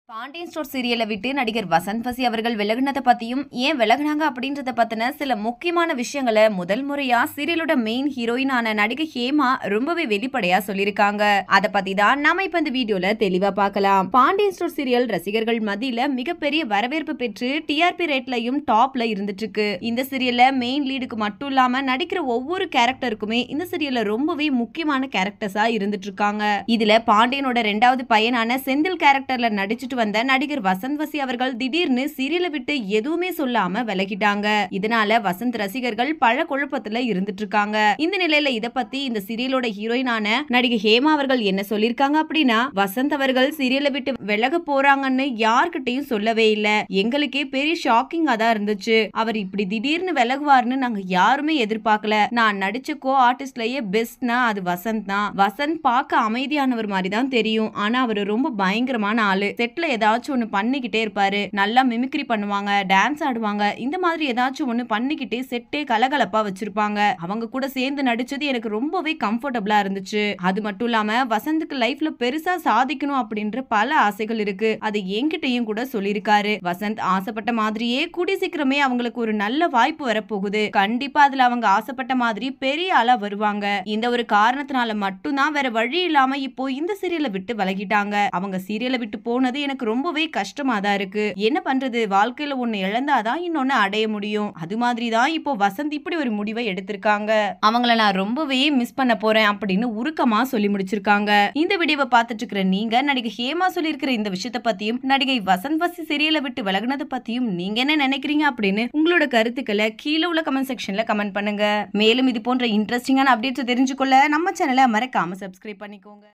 Pandian store சீரியலை விட்டு நடிகர் வசந்த் வசி அவர்கள் விலகினதை பத்தியும் ஏன் விலகினாங்க அப்படின்றத பத்தின சில முக்கியமான விஷயங்களை முதல் முறையா சீரியலோட மெயின் ஹீரோயினான நடிகை ஹேமா ரொம்பவே வெளிப்படையா சொல்லியிருக்காங்க. அதை பத்தி தான் நாம இப்ப இந்த வீடியோல தெளிவா பார்க்கலாம். பாண்டியன் ஸ்டோர் சீரியல் ரசிகர்கள் மத்தியில மிகப்பெரிய வரவேற்பு பெற்று டிஆர்பி ரேட்லயும் டாப்ல இருந்துட்டு இருக்கு. இந்த சீரியல்ல மெயின் லீடுக்கு மட்டும் இல்லாம நடிக்கிற ஒவ்வொரு கேரக்டருக்குமே இந்த சீரியல்ல ரொம்பவே முக்கியமான கேரக்டர்ஸா இருந்துட்டு இருக்காங்க. இதுல பாண்டியனோட ரெண்டாவது பையனான செந்தில் கேரக்டர்ல நடிச்சிட்டு வந்த நடிகர் வசந்த் வசி அவர்கள் திடீர்னு சீரியலை விட்டு எதுவுமே சொல்லாம விலகிட்டாங்க. இதனால வசந்த் ரசிகர்கள் பல குழப்பத்துல இருந்துட்டு இருக்காங்க. இந்த நிலையில இத பத்தி இந்த சீரியலோட ஹீரோயினான நடிகை ஹேமா அவர்கள் என்ன சொல்லிருக்காங்க அப்படின்னா, வசந்த் அவர்கள் சீரியலை விட்டு விலக போறாங்கன்னு யார்கிட்டையும் சொல்லவே இல்ல. எங்களுக்கே பெரிய ஷாக்கிங்கா தான் இருந்துச்சு. அவர் இப்படி திடீர்னு விலகுவார்னு நாங்க யாருமே எதிர்பார்க்கல. நான் நடிச்ச கோ ஆர்டிஸ்ட்லயே பெஸ்ட்னா அது வசந்த் தான். வசந்த் பார்க்க அமைதியானவர் மாதிரி தான் தெரியும். ஆனா அவர் ரொம்ப பயங்கரமான ஆளு. செட்ல ஏதாச்சும் ஒண்ணு பண்ணிக்கிட்டே இருப்பாரு. நல்லா மிமிக்ரி பண்ணுவாங்க, டான்ஸ் ஆடுவாங்க. இந்த மாதிரி ஏதாச்சும் ஒண்ணு பண்ணிக்கிட்டே செட்டே கலகலப்பா வச்சிருப்பாங்க. அவங்க கூட சேர்ந்து நடிச்சது எனக்கு ரொம்பவே கம்ஃபர்டபிளா இருந்துச்சு. அது மட்டும் இல்லாம வசந்துக்கு லைஃப்ல பெருசா சாதிக்கணும் அப்படின்ற பல ஆசைகள் இருக்கு. அது என்கிட்டயும் கூட சொல்லிருக்காரு. வசந்த் ஆசைப்பட்ட மாதிரியே கூடி சீக்கிரமே அவங்களுக்கு ஒரு நல்ல வாய்ப்பு வரப்போகுது. கண்டிப்பா அதுல அவங்க ஆசைப்பட்ட மாதிரி பெரிய ஆளா வருவாங்க. இந்த ஒரு காரணத்தினால மட்டும்தான் வேற வழி இல்லாம இப்போ இந்த சீரியலை விட்டு விலகிட்டாங்க. அவங்க சீரியலை விட்டு போனது எனக்கு ரொம்பவே கஷ்டமா தான் இருக்கு. என்ன பண்றது, வாழ்க்கையில ஒண்ணு இழந்தாதான் இன்னொன்னு அடைய முடியும். அது மாதிரி தான் இப்போ வசந்த் இப்படி ஒரு முடிவை எடுத்திருக்காங்க. அவங்கள நான் ரொம்பவே மிஸ் பண்ண போறேன் அப்படின்னு உருக்கமா சொல்லி முடிச்சிருக்காங்க. இந்த வீடியோவை பார்த்துட்டு இருக்கிற நீங்க நடிகை ஹேமா சொல்லியிருக்கிற இந்த விஷயத்தை பத்தியும் நடிகை வசந்த் வசி சீரியலை விட்டு விலகினதை பத்தியும் நீங்க என்ன நினைக்கிறீங்க அப்படின்னு உங்களோட கருத்துக்களை கீழே உள்ள கமெண்ட் செக்ஷன்ல கமெண்ட் பண்ணுங்க. மேலும் இது போன்ற இன்ட்ரெஸ்டிங்கான அப்டேட்ஸ் தெரிஞ்சுக்கொள்ள நம்ம சேனலை மறக்காம சப்ஸ்கிரைப் பண்ணிக்கோங்க.